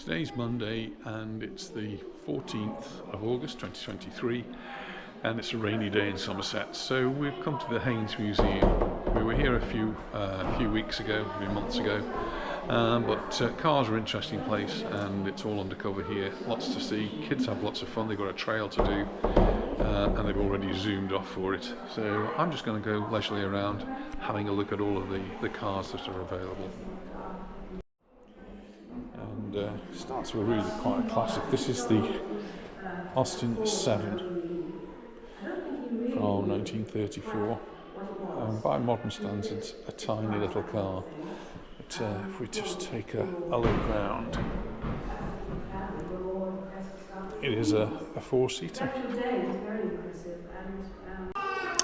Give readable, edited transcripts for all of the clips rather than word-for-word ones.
Today's Monday and it's the 14th of August 2023 and it's a rainy day in Somerset, so we've come to the Haynes Museum. We were here a few weeks ago, a few months ago, but cars are an interesting place and it's all undercover here, lots to see. Kids have lots of fun, they've got a trail to do and they've already zoomed off for it, so I'm just going to go leisurely around having a look at all of the cars that are available. And starts with really quite a classic. This is the Austin 7 from 1934. By modern standards, a tiny little car. But if we just take a look round, it is a four-seater.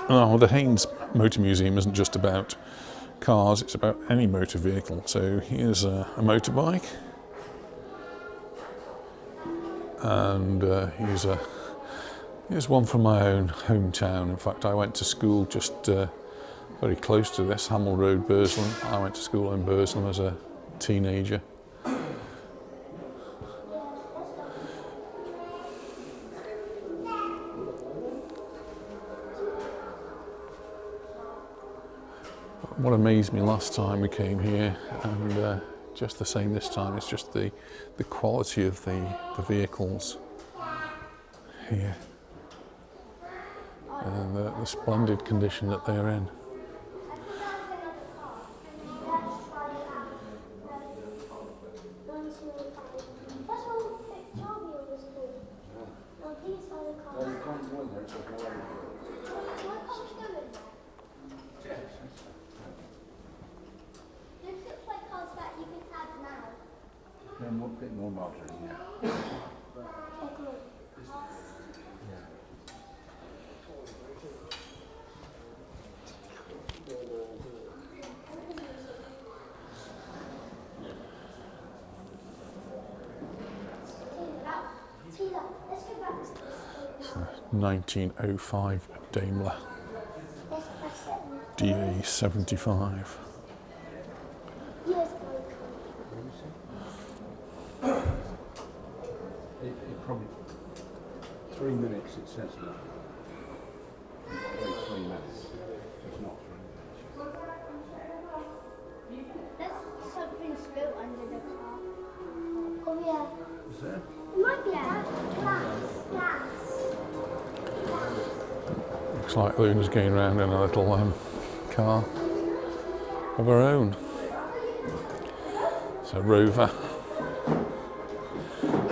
Now, the Haynes Motor Museum isn't just about cars, it's about any motor vehicle. So here's a motorbike. And here's one from my own hometown. In fact, I went to school just very close to this, Hamel Road, Burslem. I went to school in Burslem as a teenager. What amazed me last time we came here, and just the same this time, it's just the quality of the vehicles here and the splendid condition that they're in. Then a bit more modern, yeah. It's a 1905 Daimler DA75. Probably 3 minutes, it says that. You've got to wait 3 minutes. It's not 3 minutes. There's something spilt under the car. Oh yeah. Is there? It might be gas. Looks like Luna's going around in a little car of her own. It's a Rover.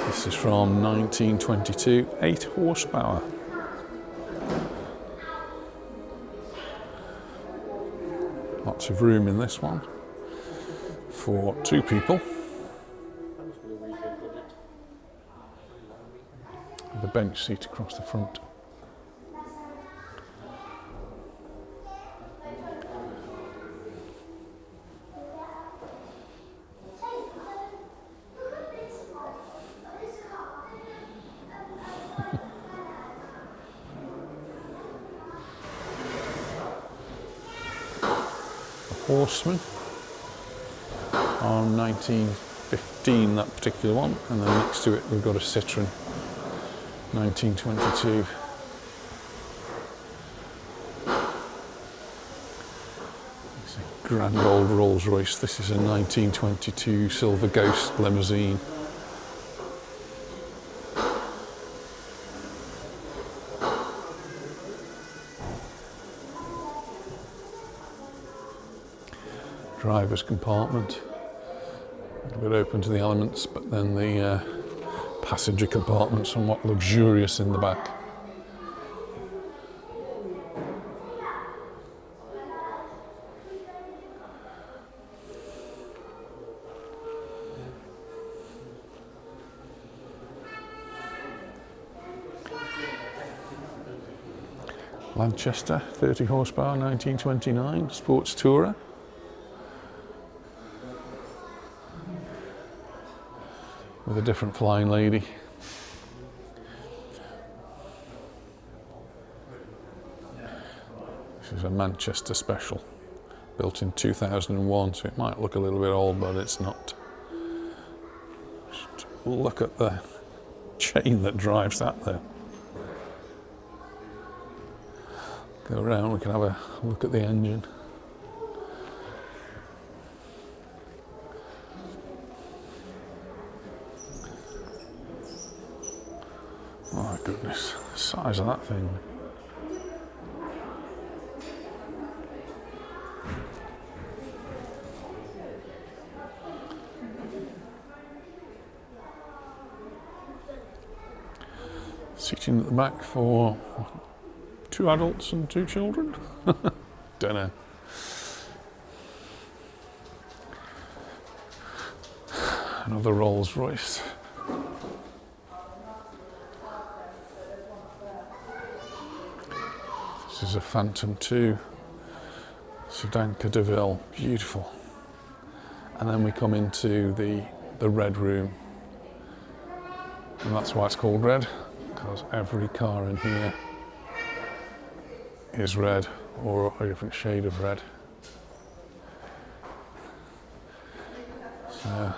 This is from 1922, 8 horsepower. Lots of room in this one for 2 people. The bench seat across the front. Horseman on 1915, that particular one, and then next to it we've got a Citroen 1922. It's a grand old Rolls Royce. This is a 1922 Silver Ghost limousine. Driver's compartment, a little bit open to the elements, but then the passenger compartment somewhat luxurious in the back. Manchester, 30 horsepower, 1929, sports tourer. With a different flying lady. This is a Manchester special, built in 2001, so it might look a little bit old, but it's not. Just look at the chain that drives that there. Go around, we can have a look at the engine. Oh my goodness, the size of that thing. Seating at the back for 2 adults and 2 children? Don't know. Another Rolls Royce. This is a Phantom 2 Sedanka DeVille, beautiful. And then we come into the red room, and that's why it's called red, because every car in here is red or a different shade of red. So,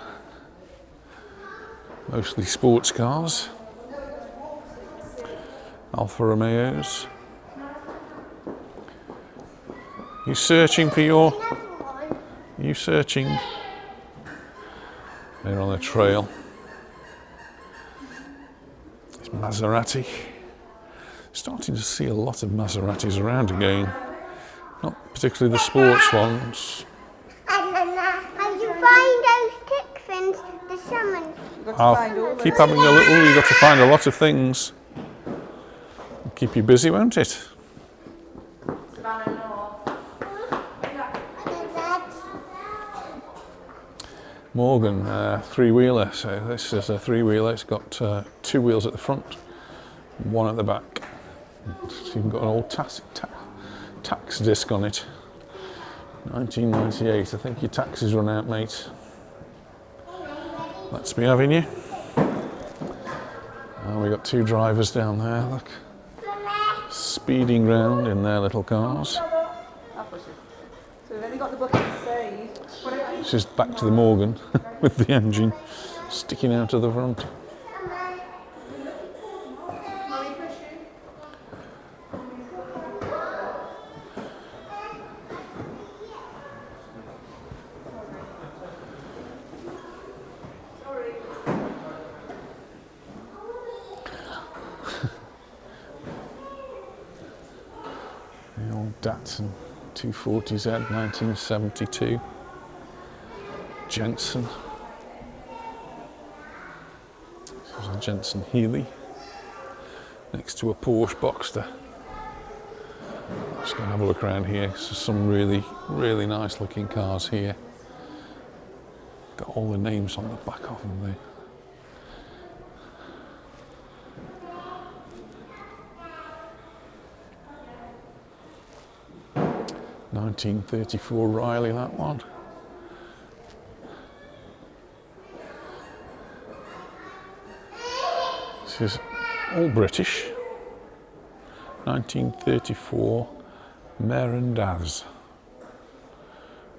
mostly sports cars, Alfa Romeos. You searching for your? You searching? They're on a trail. It's Maserati. Starting to see a lot of Maseratis around again. Not particularly the sports ones. How you find those tick fins, the summons? I'll keep having a little. You've got to find a lot of things. It'll keep you busy, won't it? Morgan, 3-wheeler. So this is a 3-wheeler. It's got 2 wheels at the front, 1 at the back. It's even got an old tax disc on it. 1998. I think your tax is run out, mate. Let's be having you. And we got 2 drivers down there. Look, speeding round in their little cars. So we've only got the bucket to save. This is back to the Morgan with the engine sticking out of the front. The old Datsun 240Z 1972. Jensen. This is a Jensen Healey next to a Porsche Boxster. Just going to have a look around here. There's some really nice looking cars here. Got all the names on the back of them there. (1934) Riley, that one. This is all British. 1934 Merendaz.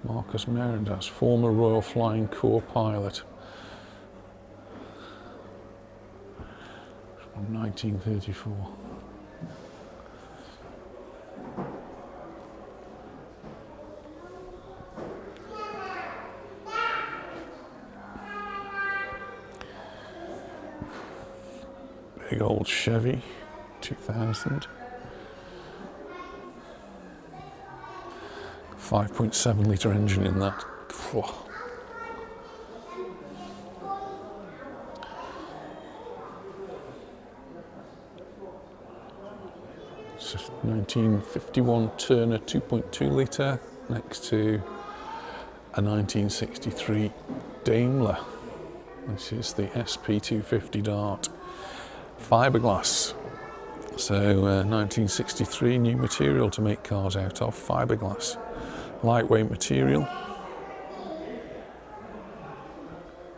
Marcus Merendaz, former Royal Flying Corps pilot. From 1934. Big old Chevy, 2000. 5.7 litre engine in that. Whoa. It's a 1951 Turner 2.2 litre next to a 1963 Daimler. This is the SP250 Dart. Fiberglass. So 1963, new material to make cars out of, fiberglass. Lightweight material.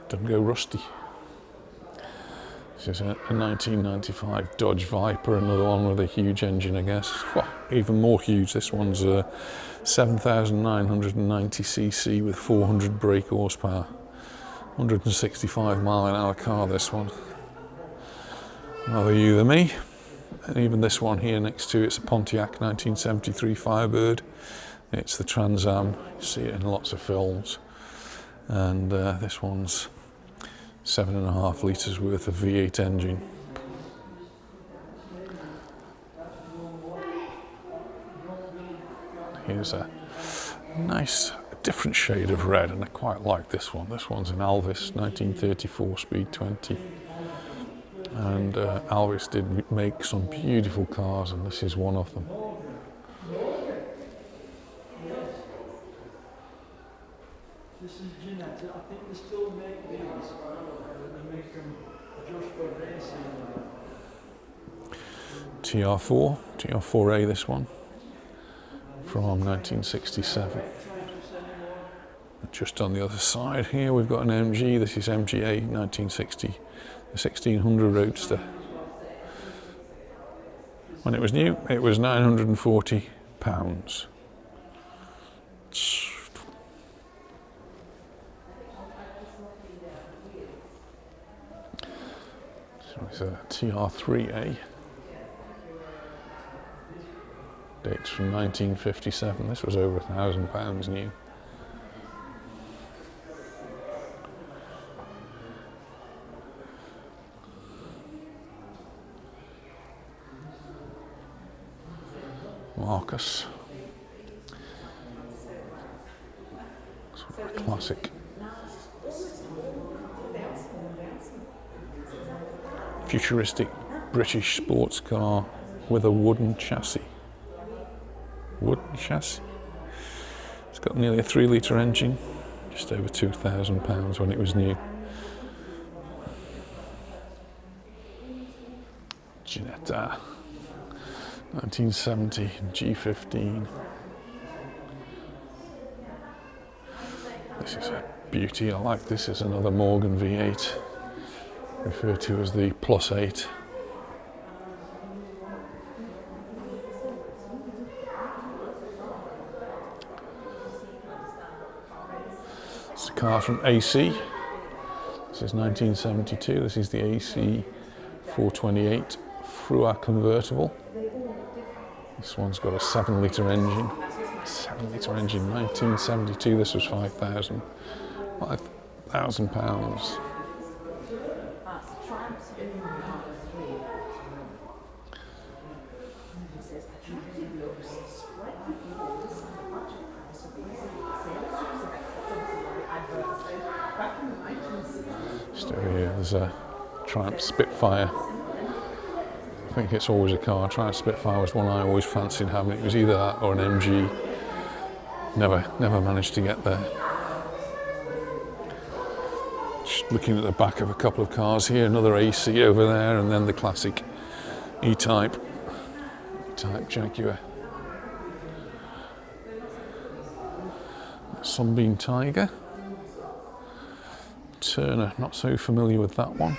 Doesn't go rusty. This is a 1995 Dodge Viper, another one with a huge engine, I guess. Whoa, even more huge. This one's 7,990cc with 400 brake horsepower. 165-mile-an-hour car, this one. Rather you than me. And even this one here next to it's a Pontiac 1973 Firebird. It's the Trans Am. You see it in lots of films. And this one's 7.5 litres worth of V8 engine. Here's a nice different shade of red, and I quite like this one. This one's an Alvis 1934 Speed 20. And Alvis did make some beautiful cars, and this is one of them. This is Jeanette. I think they still make these. They make them just for racing. TR4A, this one, from 1967. Just on the other side here we've got an MG. This is MGA 1960, the 1600 Roadster. When it was new, it was £940. So it's a TR3A. Dates from 1957. This was over £1,000 new. Marcus. Sort of classic. Futuristic British sports car with a wooden chassis. Wooden chassis. It's got nearly a 3-litre engine, just over £2,000 when it was new. Ginetta, 1970 G15. This is a beauty. I like this. It's another Morgan V8, referred to as the Plus 8. It's a car from AC. This is 1972. This is the AC 428 Frua convertible. This one's got a 7-litre engine. 7-litre engine, 1972. This was £5,000. Just over here, there's a Triumph Spitfire. I think it's always a car. Triumph Spitfire was one I always fancied having. It was either that or an MG. Never managed to get there. Just looking at the back of a couple of cars here, another AC over there, and then the classic E-Type Jaguar. Sunbeam Tiger. Turner, not so familiar with that one.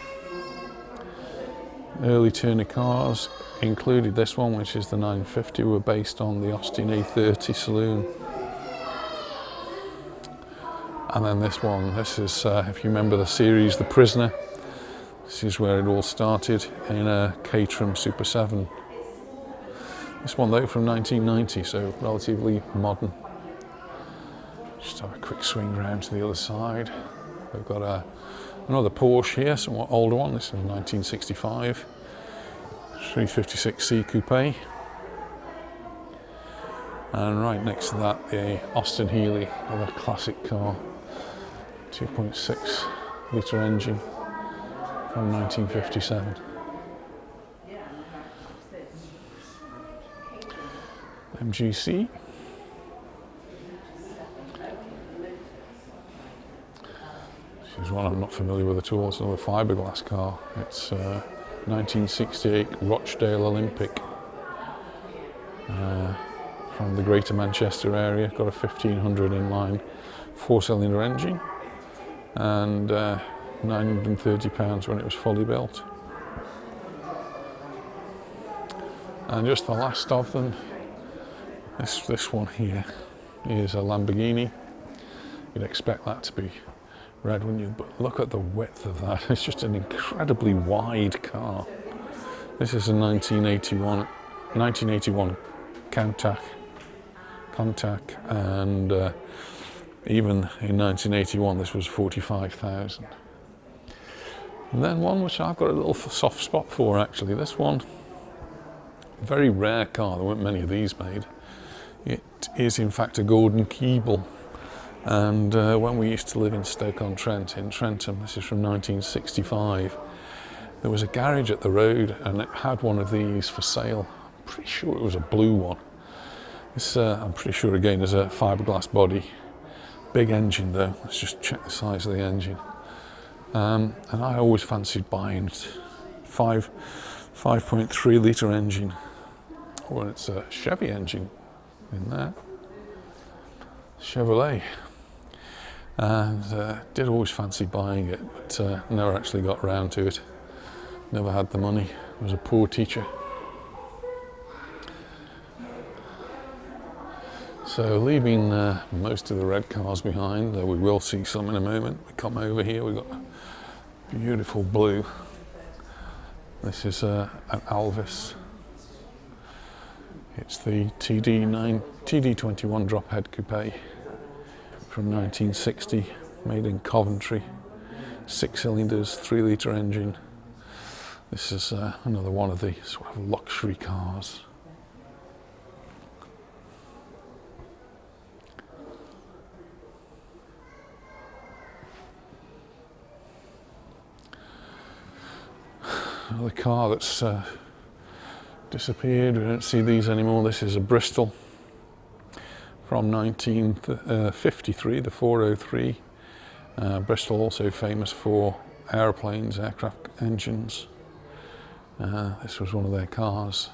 Early Turner cars included this one, which is the 950, were based on the Austin A30 saloon. And then this one, this is, if you remember the series The Prisoner, this is where it all started, in a Caterham Super 7. This one though from 1990, so relatively modern. Just have a quick swing round to the other side. We've got another Porsche here, somewhat older one. This is 1965 356C Coupe. And right next to that, the Austin Healey, another classic car, 2.6 litre engine from 1957. MGC. This is one I'm not familiar with at all. It's another fiberglass car. It's 1968 Rochdale Olympic from the Greater Manchester area. Got a 1500 inline 4-cylinder engine and £930 when it was fully built. And just the last of them, this one here is a Lamborghini. You'd expect that to be red, wouldn't you? But look at the width of that. It's just an incredibly wide car. This is a 1981 Countach, and even in 1981 this was 45,000. And then one which I've got a little soft spot for, actually. This one, very rare car. There weren't many of these made. It is in fact a Gordon Keeble, and when we used to live in Stoke-on-Trent in Trentham, this is from 1965, there was a garage at the road and it had one of these for sale. I'm pretty sure it was a blue one. This, I'm pretty sure again is a fiberglass body. Big engine though. Let's just check the size of the engine. And I always fancied buying 5.3 litre engine. Or it's a Chevy engine in there. Chevrolet. And did always fancy buying it, but never actually got around to it. Never had the money. I was a poor teacher. So leaving most of the red cars behind, we will see some in a moment. We come over here, we've got a beautiful blue. This is an Alvis. It's the TD21 drop head coupe from 1960, made in Coventry. 6 cylinders, 3 litre engine. This is another one of the sort of luxury cars. Another car that's disappeared. We don't see these anymore. This is a Bristol from 1953, the 403. Bristol also famous for airplanes, aircraft engines. This was one of their cars.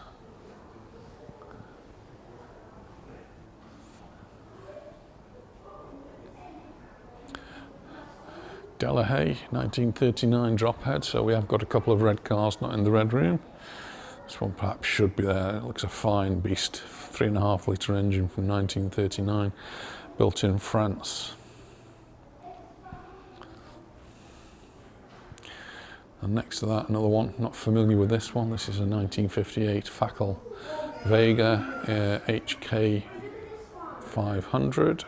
Delahaye, 1939 drop head, so we have got a couple of red cars not in the red room. This one perhaps should be there. It looks a fine beast. 3.5 litre engine from 1939, built in France. And next to that, another one, not familiar with this one. This is a 1958 Fackel Vega HK 500.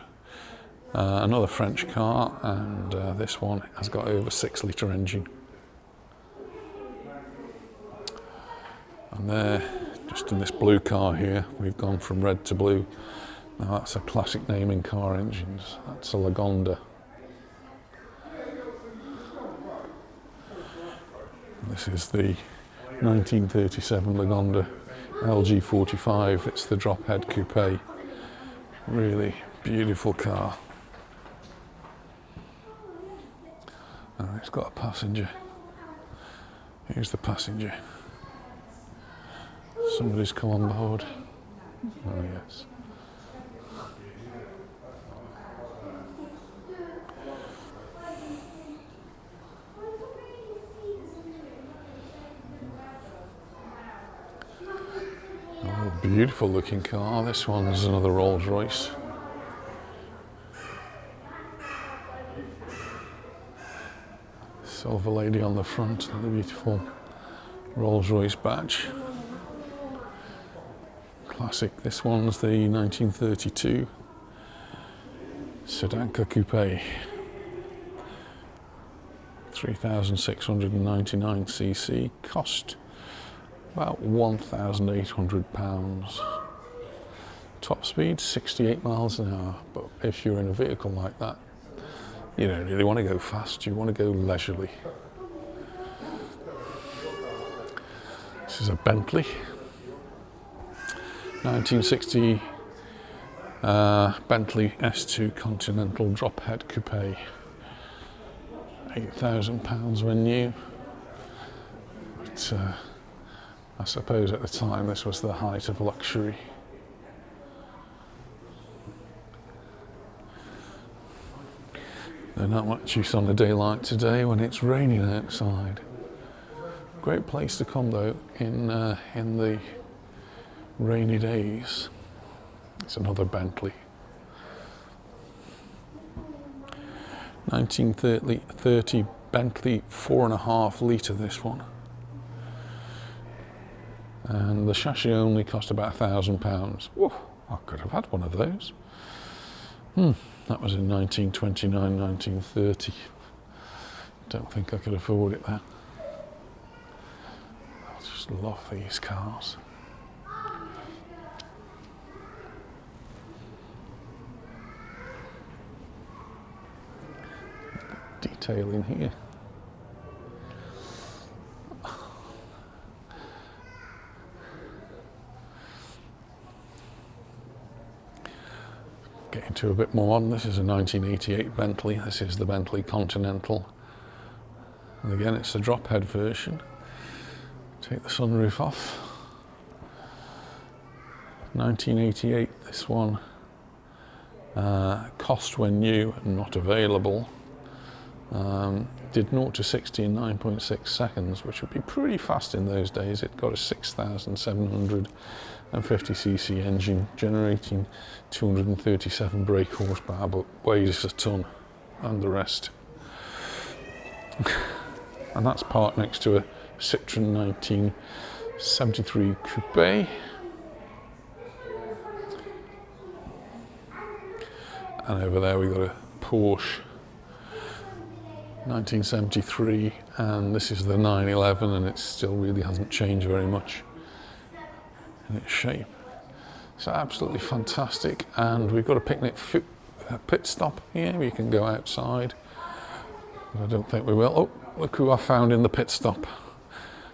Another French car, and this one has got over 6 litre engine. And there, just in this blue car here, we've gone from red to blue. Now that's a classic name in car engines. That's a Lagonda. This is the 1937 Lagonda LG45. It's the drop head coupe. Really beautiful car. And it's got a passenger. Here's the passenger. Somebody's come on board. Oh yes. Oh, beautiful looking car. This one's another Rolls Royce. Silver lady on the front, and the beautiful Rolls Royce badge. Classic. This one's the 1932 Sedanka Coupe. 3,699 cc. Cost about £1,800. Top speed 68 miles an hour. But if you're in a vehicle like that, you don't really want to go fast, you want to go leisurely. This is a Bentley. 1960 Bentley S2 Continental drop head coupe. £8,000 when new. But I suppose at the time this was the height of luxury. They're not much use on a day like today when it's raining outside. Great place to come though in the rainy days. It's another Bentley. 1930 Bentley 4.5 litre, this one. And the chassis only cost about £1,000. Whoa, I could have had one of those. That was in 1929, 1930. Don't think I could afford it then. I just love these cars. Detail in here. Getting to a bit more modern. This is a 1988 Bentley. This is the Bentley Continental. And again, it's a drop head version. Take the sunroof off. 1988, this one. Cost when new and not available. Did 0 to 60 in 9.6 seconds, which would be pretty fast in those days. It got a 6,750cc engine, generating 237 brake horsepower, but weighs a ton, and the rest. And that's parked next to a Citroen 1973 Coupe. And over there we've got a Porsche 1973, and this is the 911, and it still really hasn't changed very much in its shape. So absolutely fantastic. And we've got a picnic pit stop here. We can go outside, but I don't think we will. Oh, look who I found in the pit stop.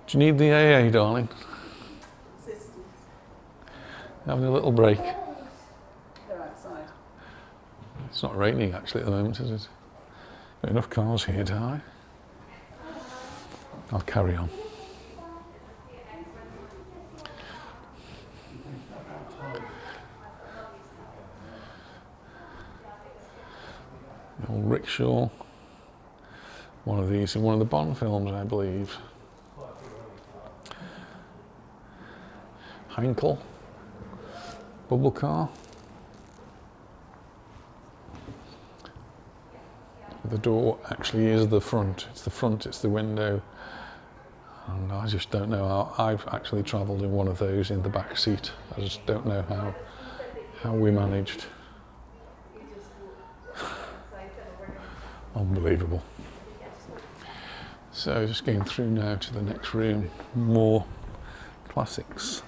Do you need the AA, darling? Having a little break. They're outside. It's not raining actually at the moment, is it? Got enough cars here, do I? I'll carry on. The old rickshaw. One of these in one of the Bond films, I believe. Heinkel. Bubble car. The door actually is the front. It's the front, it's the window. And I just don't know how. I've actually travelled in one of those in the back seat. I just don't know how we managed. Unbelievable. So just going through now to the next room. More classics.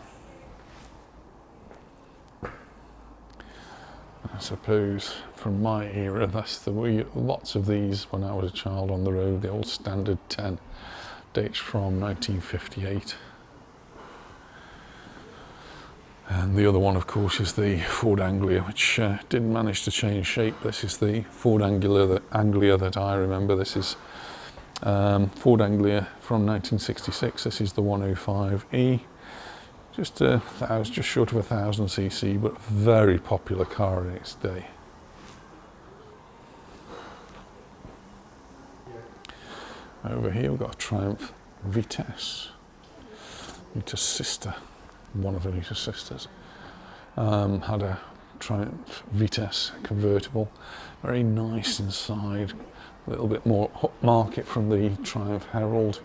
I suppose from my era, that's the way. Lots of these when I was a child on the road. The old Standard 10 dates from 1958. And the other one, of course, is the Ford Anglia, which didn't manage to change shape. This is the Ford Anglia that I remember. This is Ford Anglia from 1966. This is the 105E. Just short of 1,000cc, but very popular car in its day. Over here we've got a Triumph Vitesse. Anita's sister, one of Anita's sisters, had a Triumph Vitesse convertible. Very nice inside. A little bit more upmarket from the Triumph Herald,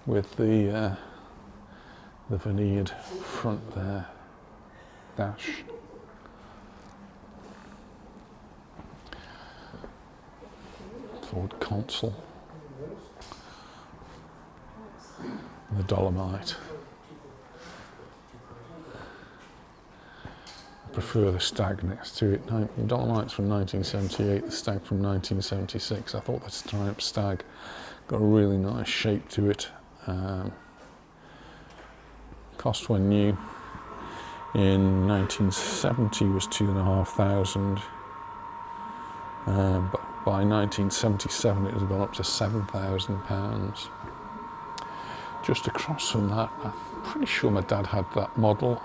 with the veneered front there, dash. Ford console. The Dolomite. I prefer the Stag next to it. The Dolomite's from 1978, the Stag from 1976. I thought the Triumph Stag got a really nice shape to it. Cost when new in 1970 was £2,500, but by 1977 it had gone up to £7,000. Just across from that, I'm pretty sure my dad had that model.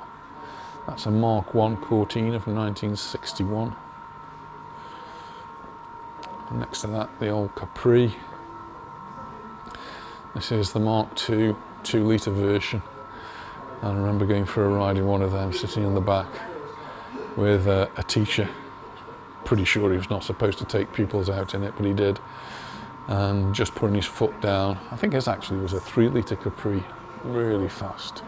That's a Mark I Cortina from 1961. And next to that, the old Capri. This is the Mark II 2-litre version. And I remember going for a ride in one of them, sitting in the back with a teacher pretty sure he was not supposed to take pupils out in it, but he did. And just putting his foot down, I think it actually was a 3-litre Capri, really fast.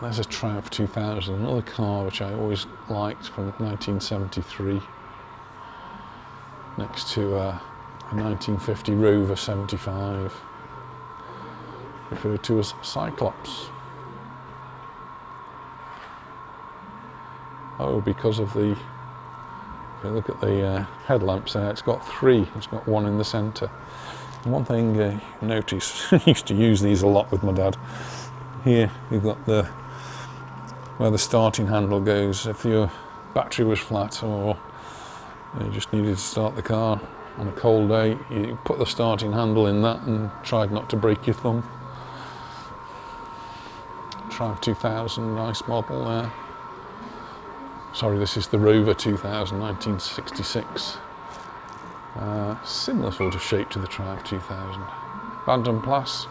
There's a Triumph 2000, another car which I always liked from 1973, next to a 1950 Rover 75, referred to as Cyclops. Oh, because of the, if you look at the headlamps there, it's got 3, it's got 1 in the centre. And one thing you notice, I used to use these a lot with my dad. Here you've got the where the starting handle goes. If your battery was flat or you just needed to start the car on a cold day, you put the starting handle in that and tried not to break your thumb. Triumph 2000, nice model there. Sorry, this is the Rover 2000, 1966. Similar sort of shape to the Triumph 2000. Van Plas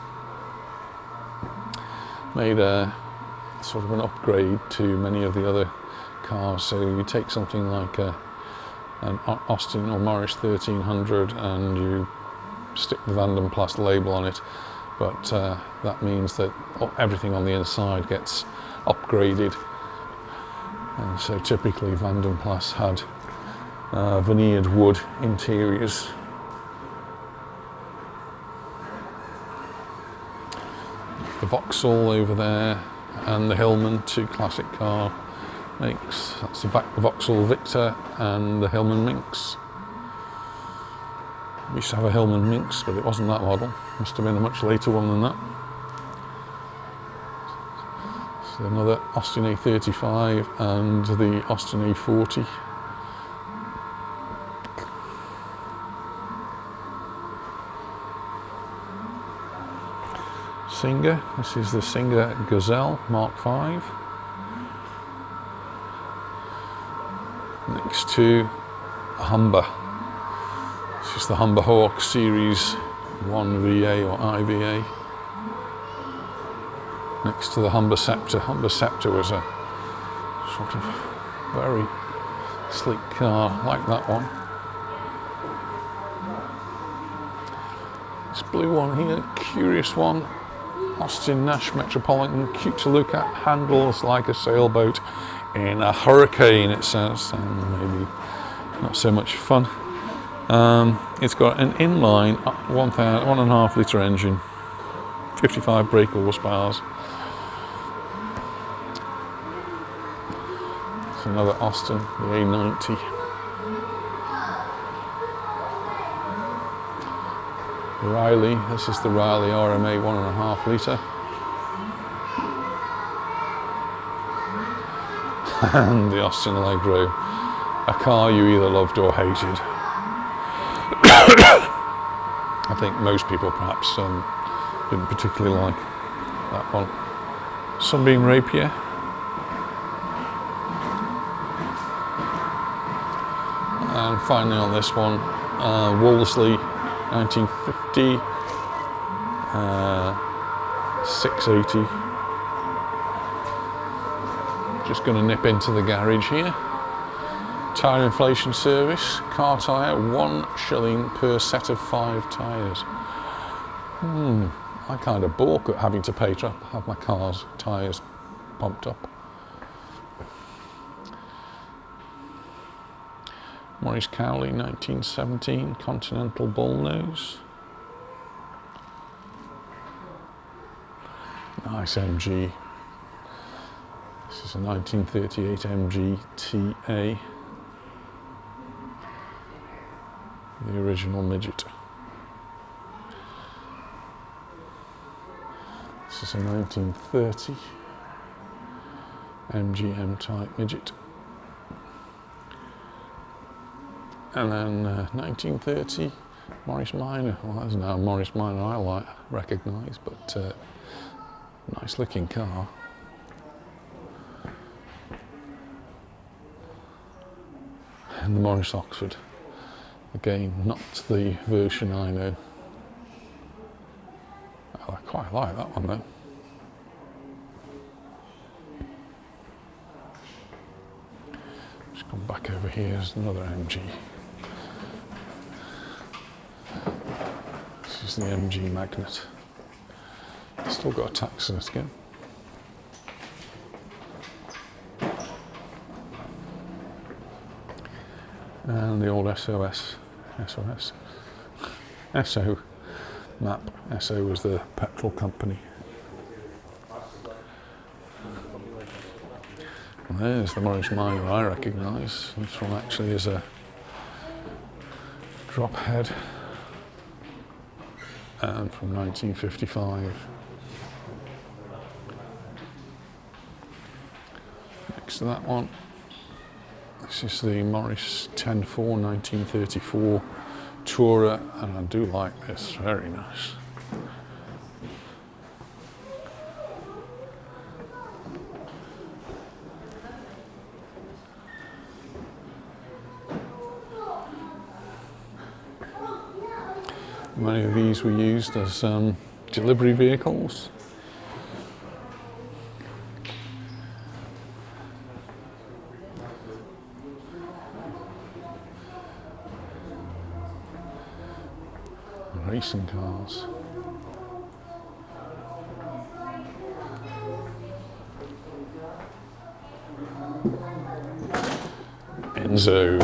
made a sort of an upgrade to many of the other cars. So you take something like an Austin or Morris 1300 and you stick the Van Plas label on it, but that means that everything on the inside gets upgraded. And so typically Van Plas had veneered wood interiors. The Vauxhall over there and the Hillman, 2 classic car makes. That's the Vauxhall Victor and the Hillman Minx. We used to have a Hillman Minx, but it wasn't that model. Must have been a much later one than that. So another Austin A35 and the Austin A40. Singer, this is the Singer Gazelle Mark V. Next to Humber. This is the Humber Hawk Series 1 VA or IVA. Next to the Humber Sceptre. Humber Sceptre was a sort of very sleek car, like that one. This blue one here, curious one. Austin Nash Metropolitan, cute to look at, handles like a sailboat in a hurricane, it says, and maybe not so much fun. It's got an inline 1.5 litre engine, 55 brake horsepower. It's another Austin, the A90. Riley, this is the Riley RMA 1.5 litre. And the Austin Allegro, a car you either loved or hated. I think most people perhaps didn't particularly like that one. Sunbeam Rapier. And finally on this one, Wolseley 1950, 680. Just going to nip into the garage here. Tyre inflation service, car tyre, 1 shilling per set of 5 tyres. I kind of balk at having to pay to have my car's tyres pumped up. Maurice Cowley, 1917, Continental Bullnose. Nice MG. This is a 1938 MG TA. The original midget. This is a 1930 MG M-type midget. And then 1930 Morris Minor. Well, that's now a Morris Minor I recognise, but nice looking car. And the Morris Oxford. Again, not the version I know. Oh, I quite like that one though. back over here is another MG. This is the MG Magnet. Still got a tax certificate. And the old SO map. SO was the petrol company. And there's the Morris Minor I recognise. This one actually is a drop head, and from 1955. Next to that one, this is the Morris 10-4 1934 Tourer, and I do like this, very nice. Many of these were used as delivery vehicles. Racing cars. Enzo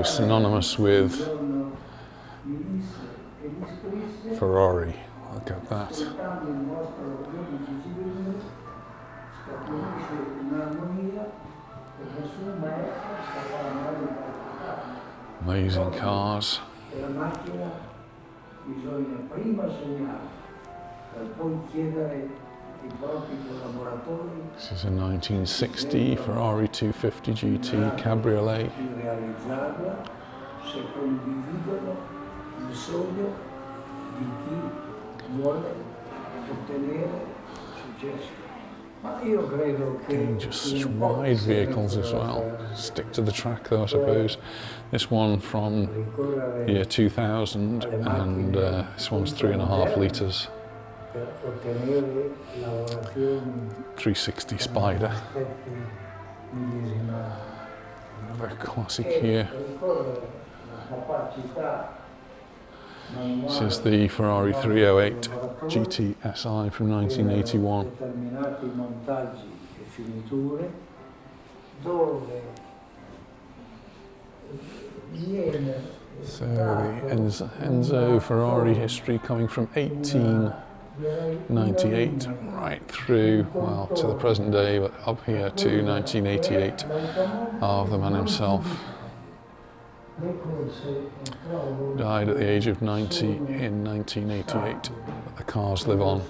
synonymous with Ferrari. Look at that. Amazing cars. This is a 1960 Ferrari 250 GT Cabriolet. Just wide vehicles as well. Stick to the track though, I suppose. This one from year 2000, and this one's 3.5 litres. 360 Spider. Another classic here. This is the Ferrari 308 GT SI from 1981. So the Enzo Ferrari history coming from 1898 right through, well, to the present day, but up here to 1988 of the man himself. Died at the age of 90 in 1988, but the cars live on.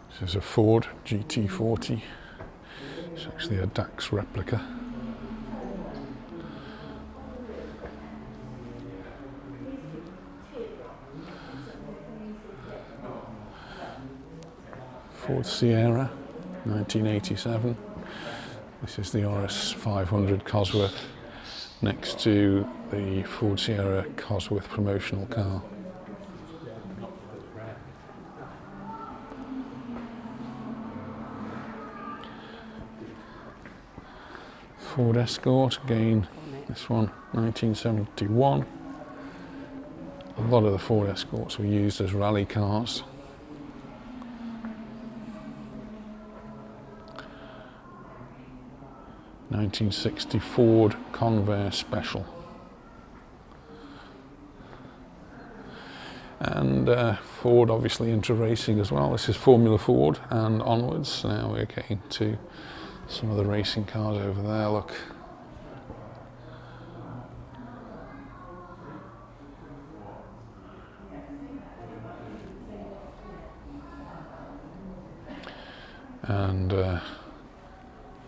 This is a Ford GT40. It's actually a DAX replica. Ford Sierra, 1987. This is the RS 500 Cosworth next to the Ford Sierra Cosworth promotional car. Ford Escort, again, this one, 1971. A lot of the Ford Escorts were used as rally cars. '60 Ford Convair Special. And Ford obviously into racing as well. This is Formula Ford and onwards. Now we're getting to some of the racing cars over there, look. And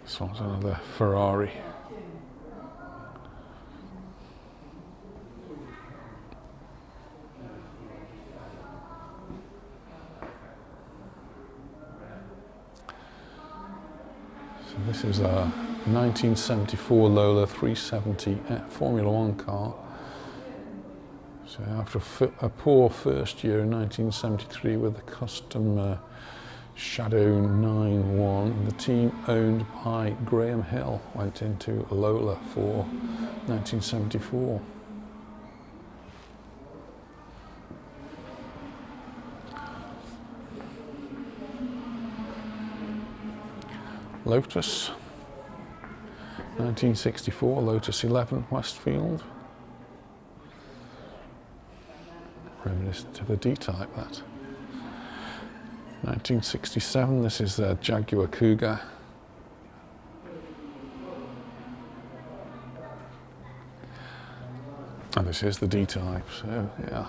this one's another Ferrari. This is a 1974 Lola 370 Formula One car. So after a poor first year in 1973 with the custom Shadow 9-1, the team owned by Graham Hill went into Lola for 1974. Lotus, 1964, Lotus 11 Westfield. Reminiscent of the D-Type, that. 1967, this is the Jaguar Cougar. And this is the D-Type, so yeah,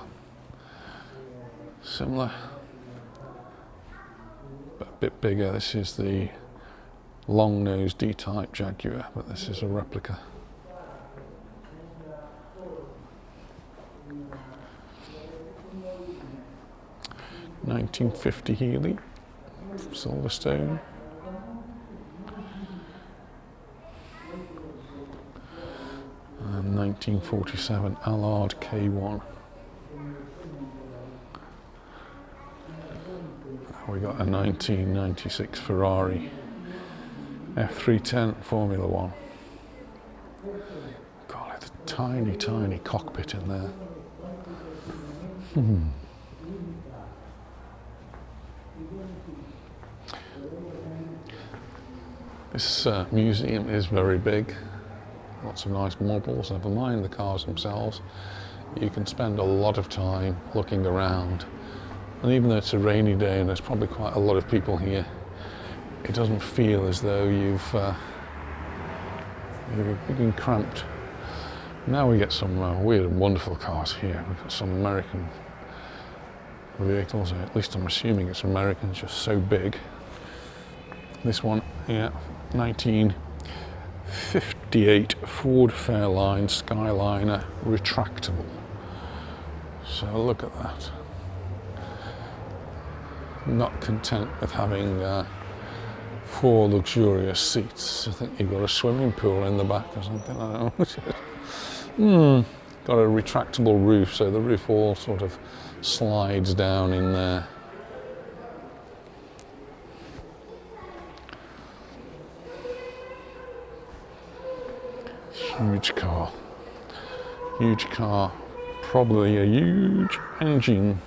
similar, but a bit bigger. This is the long-nosed D-Type Jaguar, but this is a replica. (1950) Healy, Silverstone. And 1947 Allard K1. We got a 1996 Ferrari F310 Formula One. God, it's a tiny, tiny cockpit in there. This museum is very big. Lots of nice models, never mind the cars themselves. You can spend a lot of time looking around. And even though it's a rainy day and there's probably quite a lot of people here, it doesn't feel as though you've been cramped. Now we get some weird and wonderful cars here. We've got some American vehicles, at least I'm assuming it's American, it's just so big. This one, yeah, 1958 Ford Fairlane Skyliner retractable. So look at that. Not content with having 4 luxurious seats. I think you've got a swimming pool in the back or something, I don't know. Got a retractable roof, so the roof all sort of slides down in there. Huge car, probably a huge engine.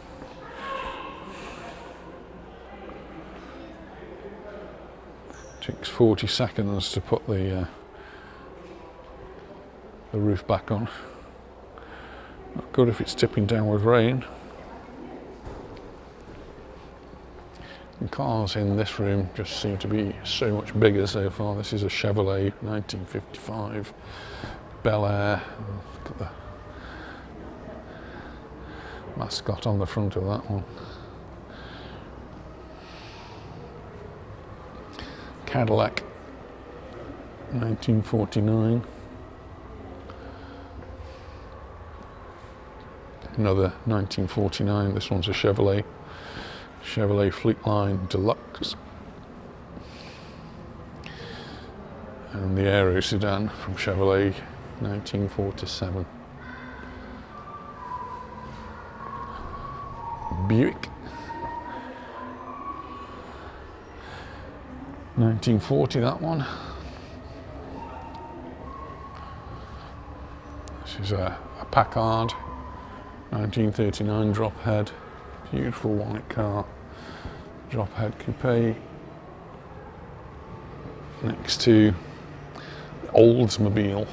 Takes 40 seconds to put the roof back on. Not good if it's tipping down with rain. The cars in this room just seem to be so much bigger so far. This is a Chevrolet 1955 Baleares. Look at the mascot on the front of that one. Cadillac 1949. Another 1949, this one's a Chevrolet Fleetline Deluxe. And the Aero sedan from Chevrolet 1947. Buick 1940, that one. This is a Packard 1939 drop head, beautiful white car, drop head coupe. Next to Oldsmobile.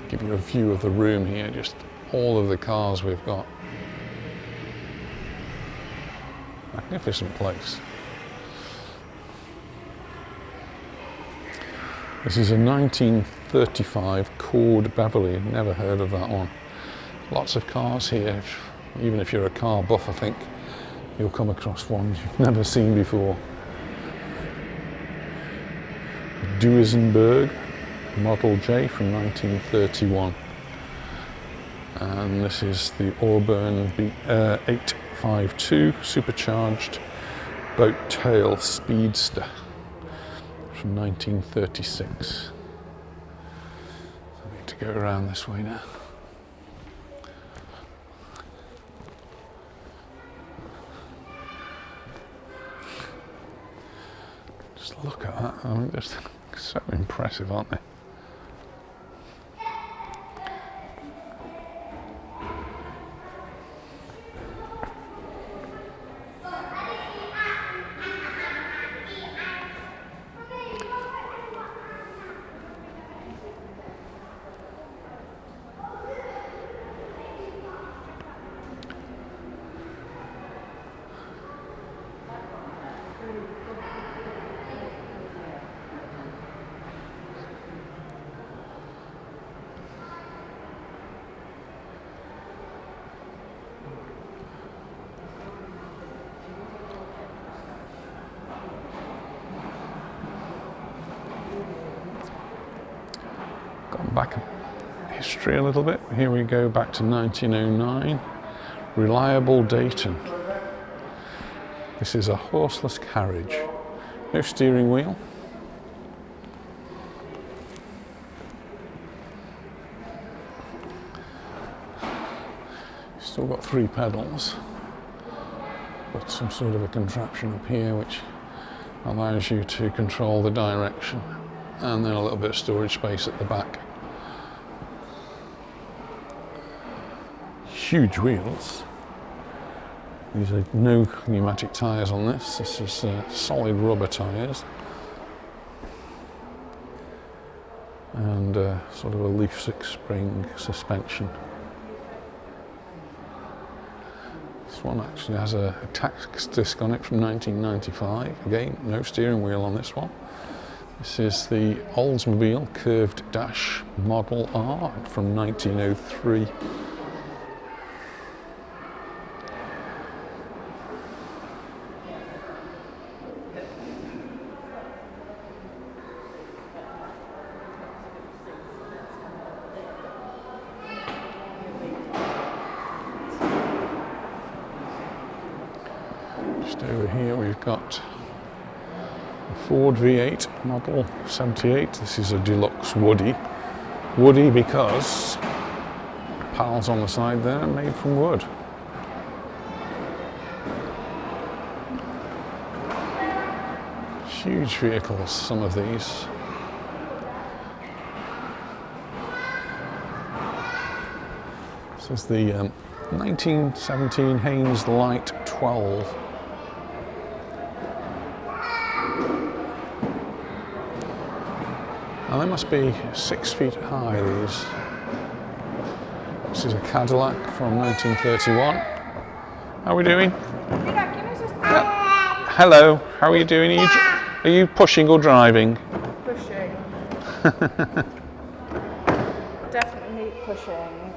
Give you a view of the room here, just all of the cars we've got. Magnificent place. This is a 1935 Cord Beverly, never heard of that one. Lots of cars here, even if you're a car buff, I think you'll come across one you've never seen before. Duesenberg Model J from 1931. And this is the Auburn 852 supercharged boat tail speedster from 1936. I need to go around this way now. Just look at that. I mean, they're so impressive, aren't they? Gone back in history a little bit. Here we go back to 1909. Reliable Dayton. This is a horseless carriage. No steering wheel. Still got 3 pedals, but some sort of a contraption up here which allows you to control the direction, and then a little bit of storage space at the back. Huge wheels. These are no pneumatic tyres on this. This is solid rubber tyres. And sort of a leaf 6-spring suspension. This one actually has a tax disc on it from 1995. Again, no steering wheel on this one. This is the Oldsmobile Curved Dash Model R from 1903. Just over here we've got a Ford V8 model 78. This is a deluxe Woody. Woody because panels on the side there are made from wood. Huge vehicles, some of these. This is the 1917 Haynes Light 12. Now they must be 6 feet high, these. This is a Cadillac from 1931. How are we doing? Hello, how are you doing? Are you pushing or driving? Pushing. Definitely pushing.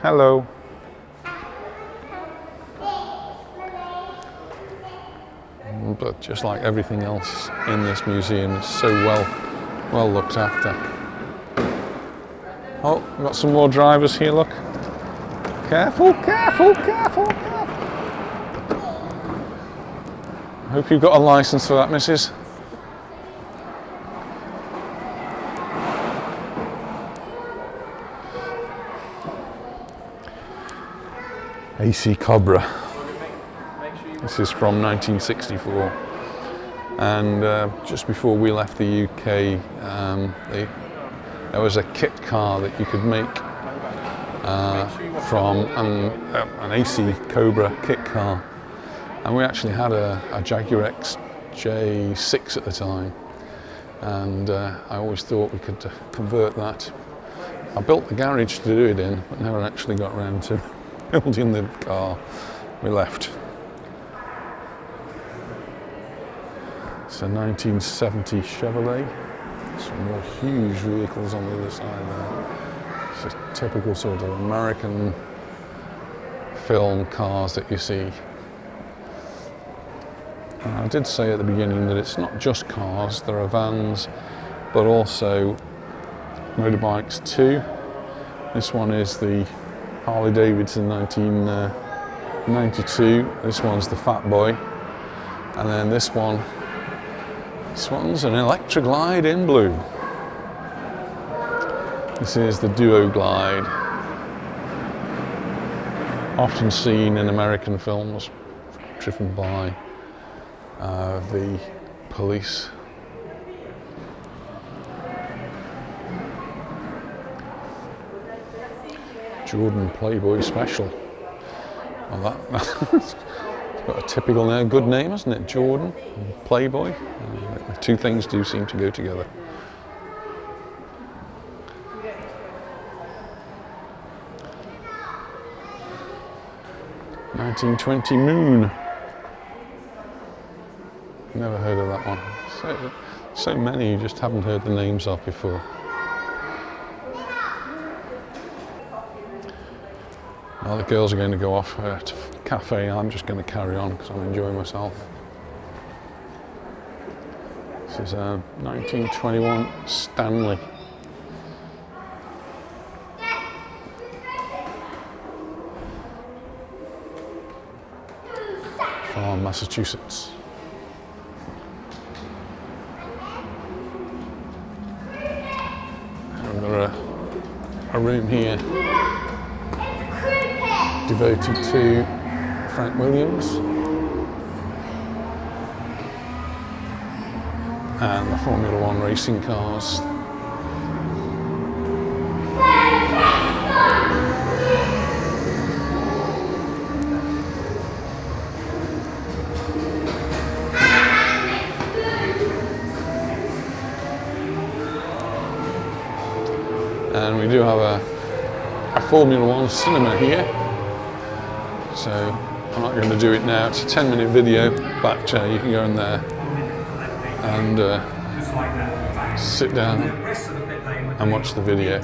Hello. But just like everything else in this museum, it's so well looked after. Oh, we've got some more drivers here, look. Careful, careful, careful, careful. I hope you've got a license for that, missus. AC Cobra. This is from 1964, and just before we left the UK, there was a kit car that you could make from an AC Cobra kit car, and we actually had a Jaguar XJ6 at the time, and I always thought we could convert that. I built the garage to do it in, but never actually got around to building the car. We left. It's a 1970 Chevrolet. Some more huge vehicles on the other side there. It's a typical sort of American film cars that you see. And I did say at the beginning that it's not just cars, there are vans, but also motorbikes too. This one is the Harley Davidson 1992. This one's the Fat Boy. And then this one's an Electra Glide in blue. This is the Duo Glide, often seen in American films, driven by the police. Jordan Playboy Special. Well, that's got a typical good name, hasn't it? Jordan and Playboy. The two things do seem to go together. "1920 Moon." Never heard of that one. So many you just haven't heard the names of before. Now the girls are going to go off to a cafe. I'm just going to carry on because I'm enjoying myself. This is a 1921 Stanley. From Massachusetts. We've got a room here devoted to Frank Williams and the Formula One racing cars. And we do have a Formula One cinema here. So I'm not going to do it now. It's a 10-minute video, but you can go in there and sit down and watch the video.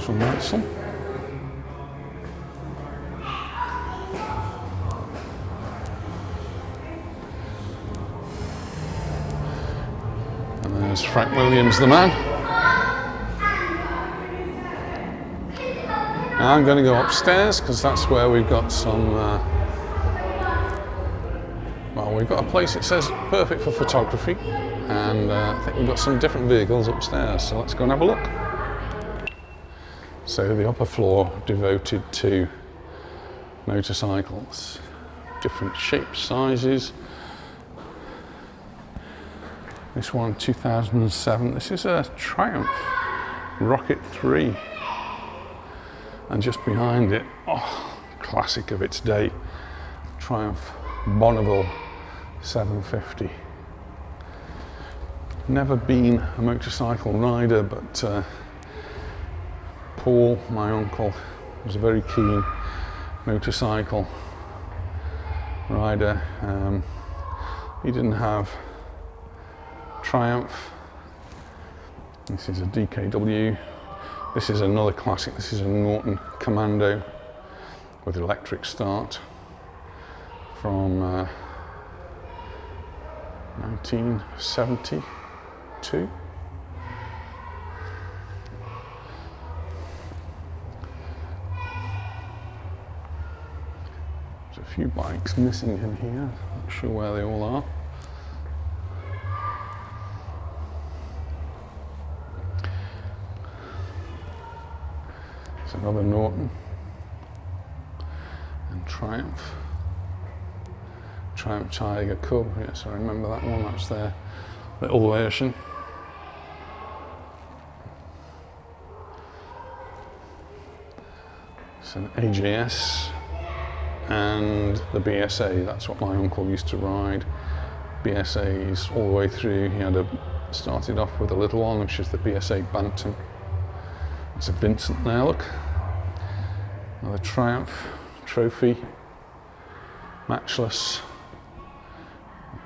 Nigel. And there's Frank Williams, the man. Now I'm going to go upstairs because that's where we've got some, well, we've got a place that says perfect for photography, and I think we've got some different vehicles upstairs, so let's go and have a look. So the upper floor devoted to motorcycles, different shapes, sizes. This one, 2007, this is a Triumph Rocket 3. And just behind it, oh, classic of its day, Triumph Bonneville 750. Never been a motorcycle rider, but Paul, my uncle, was a very keen motorcycle rider. He didn't have Triumph. This is a DKW. This is another classic. This is a Norton Commando with electric start from 1972. There's a few bikes missing in here. Not sure where they all are. It's another Norton and Triumph Tiger Cub. Yes, I remember that one. That's their little version. It's an AJS and the BSA. That's what my uncle used to ride. BSA's all the way through. He started off with a little one, which is the BSA Bantam. It's a Vincent now, look. Another Triumph Trophy, matchless.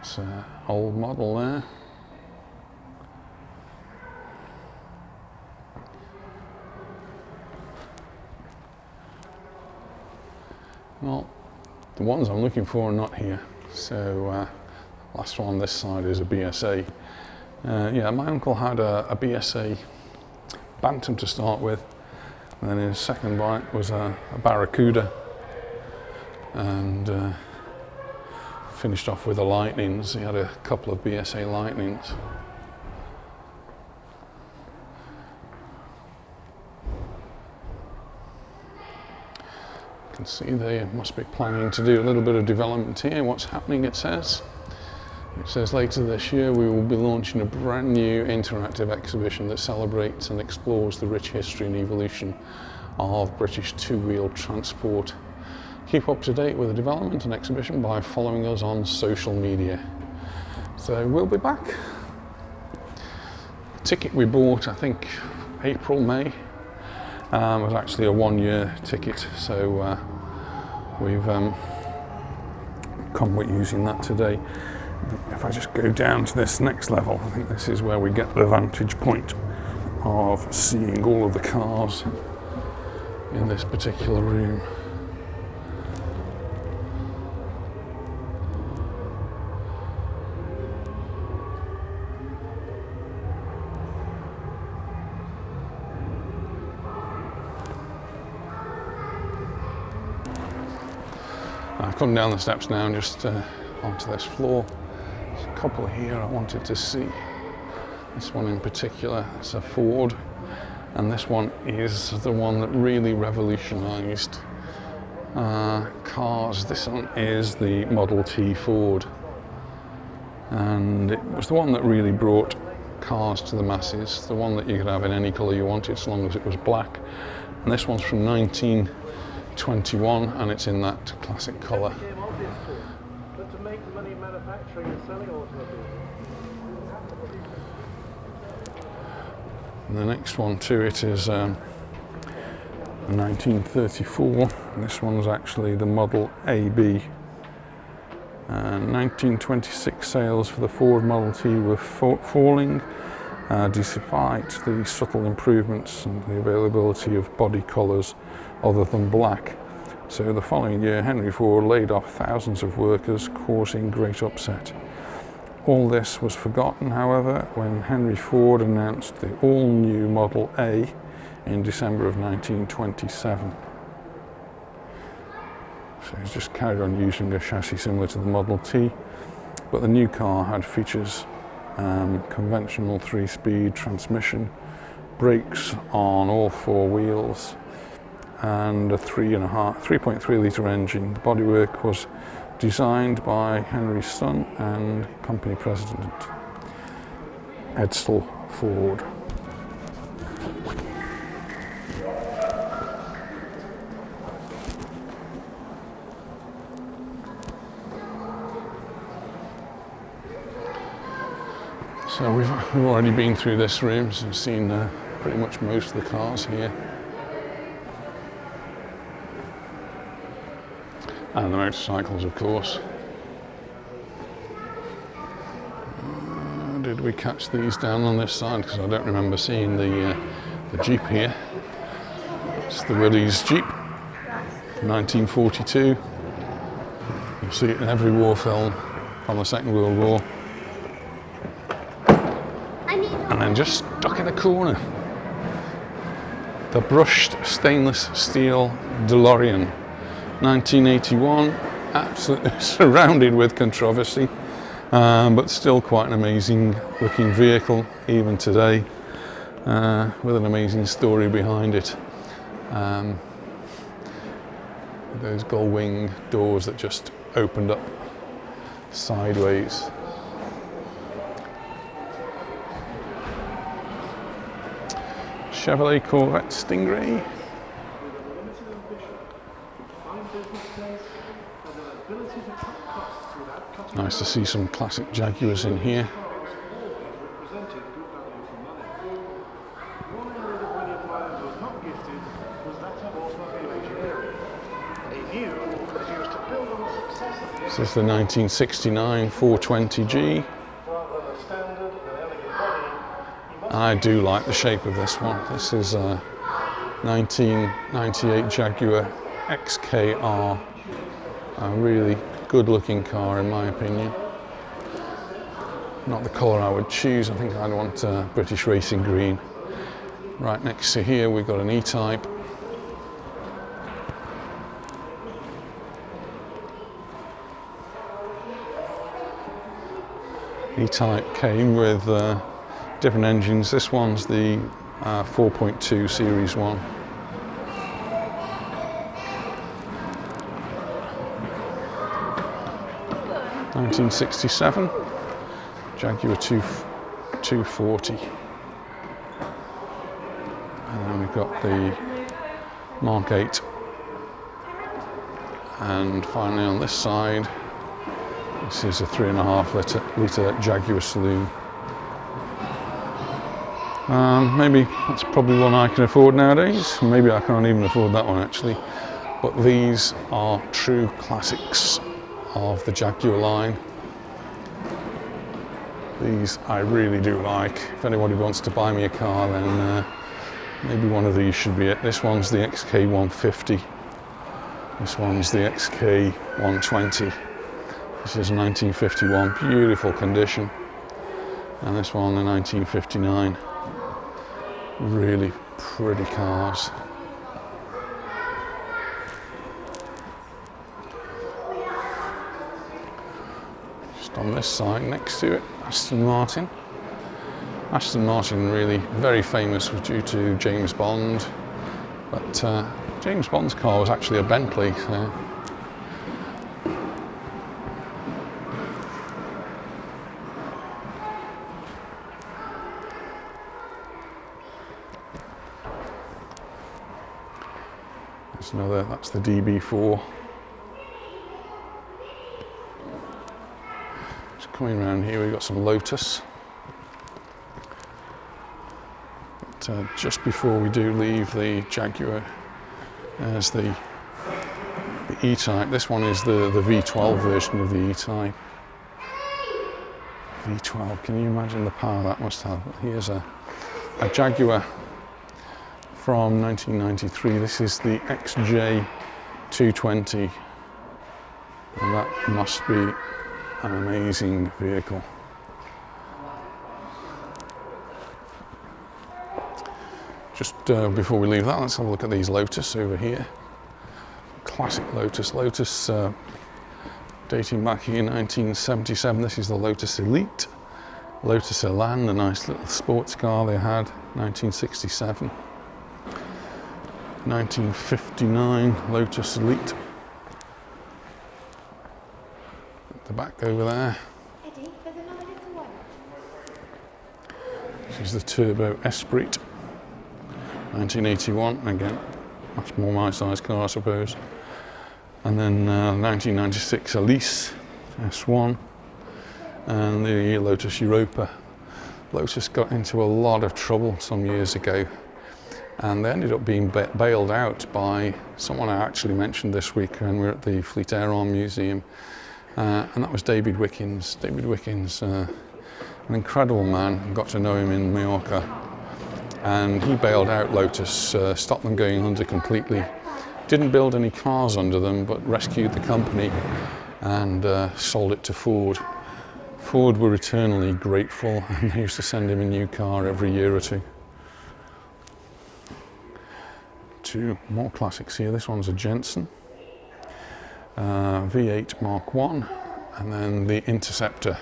It's an old model there. Well, the ones I'm looking for are not here. So last one on this side is a BSA. Yeah, my uncle had a BSA Bantam to start with, and then his second bike was a Barracuda, and finished off with the Lightnings. He had a couple of BSA Lightnings. You can see they must be planning to do a little bit of development here. What's happening, it says. It says later this year we will be launching a brand new interactive exhibition that celebrates and explores the rich history and evolution of British two-wheel transport. Keep up to date with the development and exhibition by following us on social media. So we'll be back. The ticket we bought, I think April, May, was actually a one-year ticket, so we've come with using that today. If I just go down to this next level, I think this is where we get the vantage point of seeing all of the cars in this particular room. I've come down the steps now and just onto this floor. There's a couple here I wanted to see. This one in particular, it's a Ford, and this one is the one that really revolutionised cars. This one is the Model T Ford, and it was the one that really brought cars to the masses, the one that you could have in any colour you wanted as long as it was black. And this one's from 1921, and it's in that classic colour. But to make money manufacturing and selling automobiles. And the next one to it is a 1934. This one's actually the Model AB. 1926 sales for the Ford Model T were falling, despite the subtle improvements and the availability of body colours other than black. So the following year, Henry Ford laid off thousands of workers, causing great upset. All this was forgotten, however, when Henry Ford announced the all-new Model A in December of 1927. So he's just carried on using a chassis similar to the Model T, but the new car had features conventional 3-speed transmission, brakes on all four wheels, and a 3.3 litre engine. The bodywork was designed by Henry's son and company president, Edsel Ford. So we've already been through this room, so we've seen pretty much most of the cars here. And the motorcycles, of course. Did we catch these down on this side? Because I don't remember seeing the Jeep here. It's the Willys Jeep, 1942. You'll see it in every war film from the Second World War. And then just stuck in a corner, the brushed stainless steel DeLorean, 1981, absolutely surrounded with controversy, but still quite an amazing looking vehicle even today, with an amazing story behind it. Those gull wing doors that just opened up sideways. Chevrolet Corvette Stingray. Nice to see some classic Jaguars in here. Represented good value for money. One area that many buyers was not gifted was that of automobile engineering. They knew that if he was to build on the success of This is the 1969 420G. rather than a standard and elegant body, he must I do like the shape of this one. This is a 1998 Jaguar XKR. A really good looking car in my opinion. Not the colour I would choose. I think I'd want British Racing Green. Right next to here we've got an E-Type. E-Type came with different engines. This one's the 4.2 Series 1. (1967) Jaguar 240. And then we've got the Mark 8. And finally on this side, this is a 3.5 litre Jaguar Saloon. Maybe that's probably one I can afford nowadays. Maybe I can't even afford that one actually. But these are true classics of the Jaguar line. These I really do like. If anybody wants to buy me a car, then maybe one of these should be it. This one's the XK150. This one's the XK120. This is 1951, beautiful condition. And this one, the 1959. Really pretty cars. Just on this side next to it, Aston Martin. Aston Martin really very famous due to James Bond, but James Bond's car was actually a Bentley. So. There's another, that's the DB4. Just coming around here, we've got some Lotus. But just before we do leave the Jaguar, there's the E-Type. This one is the V12 version of the E-Type. V12, can you imagine the power that must have? Here's a Jaguar from 1993. This is the XJ220, and that must be an amazing vehicle. Just before we leave that, let's have a look at these Lotus over here. Classic Lotus. Lotus dating back here in 1977. This is the Lotus Elite. Lotus Elan, the nice little sports car they had, 1967. 1959 Lotus Elite. At the back over there. Eddie, there's another little one. This is the Turbo Esprit. 1981, again, that's more my size car I suppose. And then 1996 Elise S1 and the Lotus Europa. Lotus got into a lot of trouble some years ago and they ended up being bailed out by someone I actually mentioned this week when we were at the Fleet Air Museum, and that was David Wickens. David Wickens, an incredible man. I got to know him in Mallorca, and he bailed out Lotus, stopped them going under completely. Didn't build any cars under them, but rescued the company and sold it to Ford. Ford were eternally grateful, and they used to send him a new car every year or two. Two more classics here. This one's a Jensen V8 Mark 1, and then the Interceptor.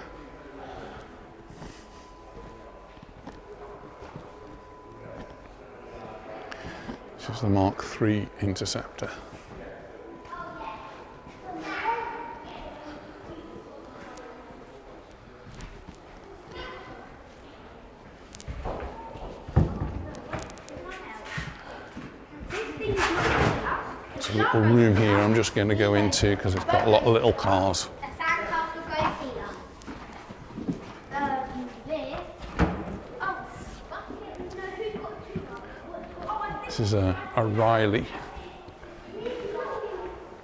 This is the Mark 3 Interceptor. It's a little room here I'm just going to go into because it's got a lot of little cars. A sandcastle goes here. This is a Riley,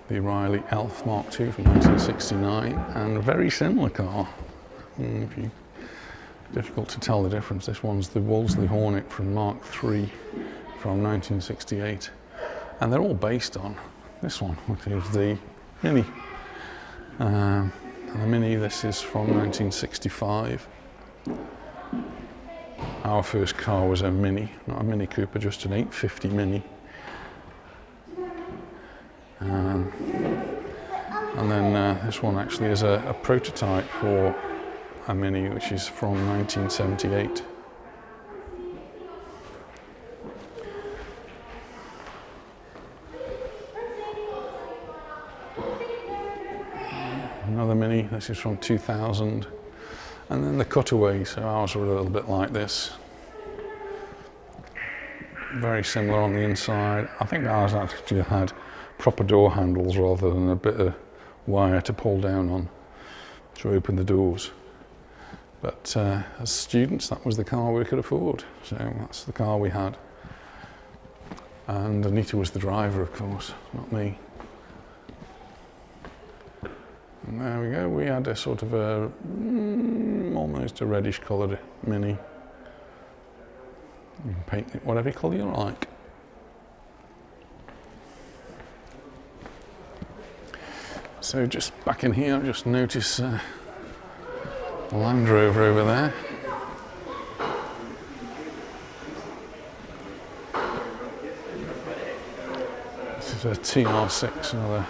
the Riley Elf Mark II from 1969, and a very similar car. Difficult to tell the difference. This one's the Wolseley Hornet from Mark III from 1968, and they're all based on this one, which is the Mini. And the Mini, this is from 1965. Our first car was a Mini, not a Mini Cooper, just an 850 Mini. And then this one actually is a prototype for a Mini, which is from 1978. Another Mini, this is from 2000. And then the Cutaway, so ours were a little bit like this. Very similar on the inside. I think ours actually had proper door handles rather than a bit of wire to pull down on to open the doors. But as students, that was the car we could afford, so that's the car we had. And Anita was the driver, of course, not me. And there we go, we had a sort of a almost a reddish coloured Mini. You can paint it whatever colour you like. So just back in here, just notice a Land Rover over there. This is a TR6, another.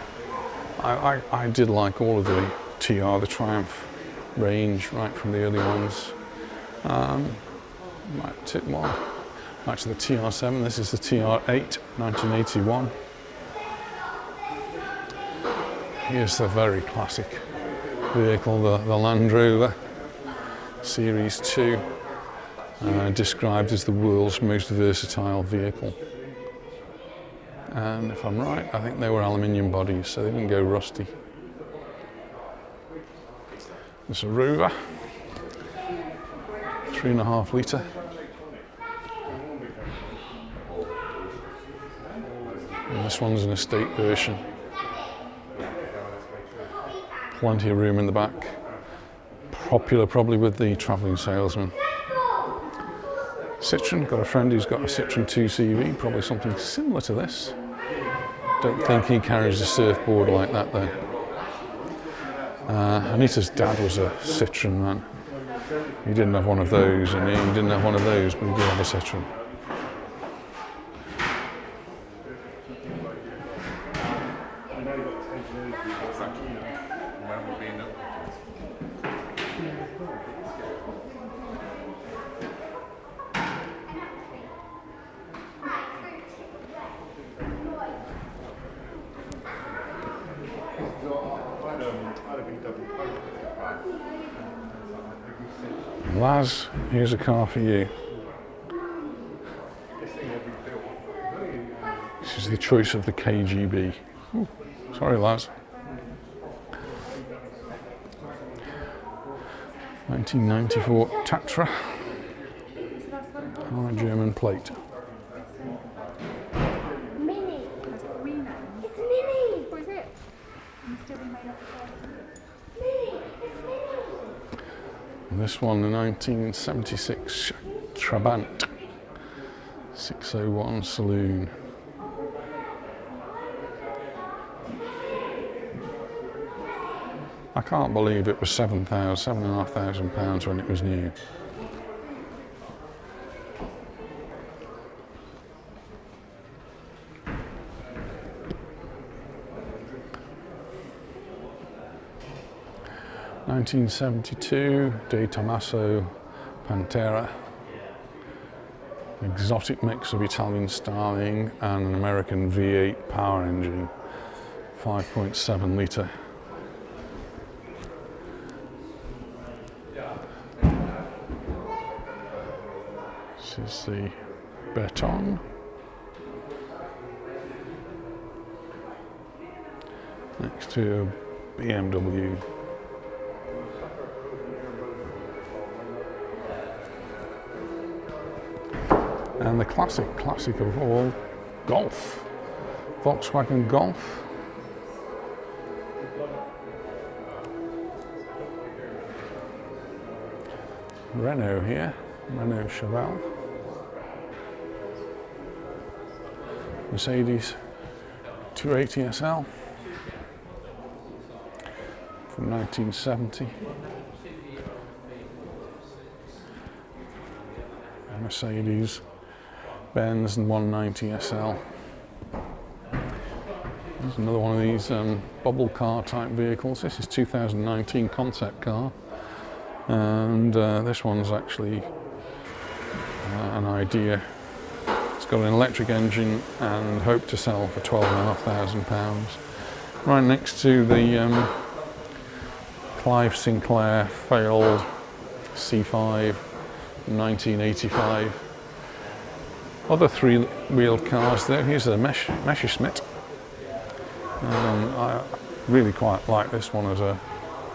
I did like all of the TR, the Triumph range, right from the early ones. Actually the TR7, this is the TR8, 1981. Here's the very classic vehicle, the Land Rover Series 2, described as the world's most versatile vehicle. And if I'm right, I think they were aluminium bodies, so they didn't go rusty. It's a Rover, 3.5 litre. And this one's an estate version. Plenty of room in the back. Popular probably with the travelling salesman. Citroen, got a friend who's got a Citroen 2CV, probably something similar to this. Don't think he carries a surfboard like that though. Anita's dad was a Citroen man. He didn't have one of those, and he didn't have one of those, but he did have a Citroen. Laz, here's a car for you. This is the choice of the KGB. Ooh, sorry, Laz. 1994 Tatra on a German plate. Mini. That's three now. It's Mini. What is it? I'm still in my office. Mini. It's Mini. And this one, the 1976 Trabant 601 Saloon. I can't believe it was £7,500 when it was new. (1972) De Tomaso Pantera. Exotic mix of Italian styling and an American V8 power engine, 5.7 litre. This is the Beton. Next to a BMW. And the classic of all, Golf. Volkswagen Golf. Renault here, Renault Chevelle. Mercedes 280 SL from 1970. Mercedes Benz and 190 SL. There's another one of these bubble car type vehicles. This is 2019 concept car, and this one's actually an idea. It's got an electric engine and hope to sell for £12,500. Right next to the Clive Sinclair failed C5 1985. Other three-wheeled cars there. Here's a Messerschmitt. I really quite like this one as a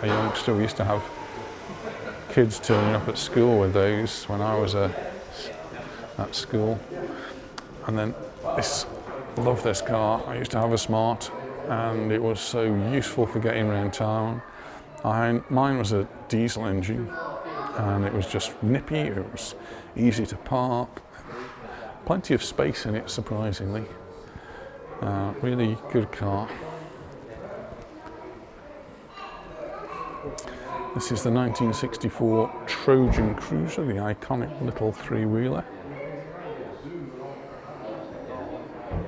youngster. We used to have kids turning up at school with those when I was at school. And then love this car. I used to have a Smart, and it was so useful for getting around town. Mine was a diesel engine, and it was just nippy. It was easy to park. Plenty of space in it, surprisingly. Really good car. This is the 1964 Trojan Cruiser, the iconic little three-wheeler.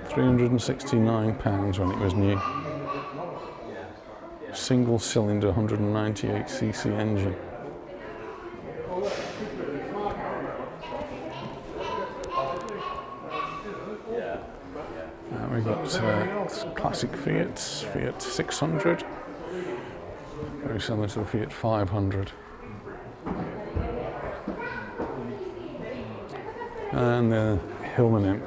£369 when it was new. Single cylinder 198cc engine. We've got classic Fiats, Fiat 600, very similar to the Fiat 500. And the Hillman Imp.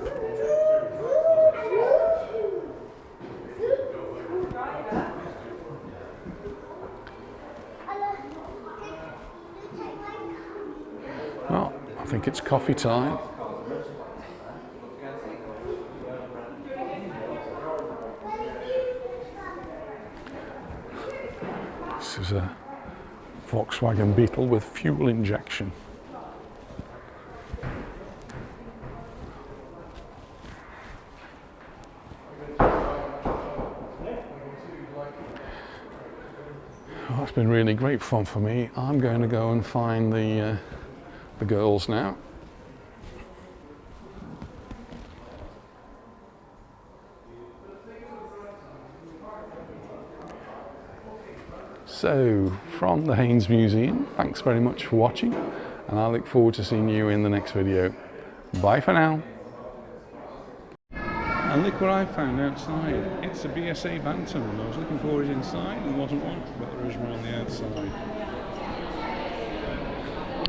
Well, I think it's coffee time. This is a Volkswagen Beetle with fuel injection. Oh, it's been really great fun for me. I'm going to go and find the girls now. So, from the Haynes Museum, thanks very much for watching, and I look forward to seeing you in the next video. Bye for now. And look what I found outside. It's a BSA Bantam. I was looking for it inside and there wasn't one, but there is one on the outside.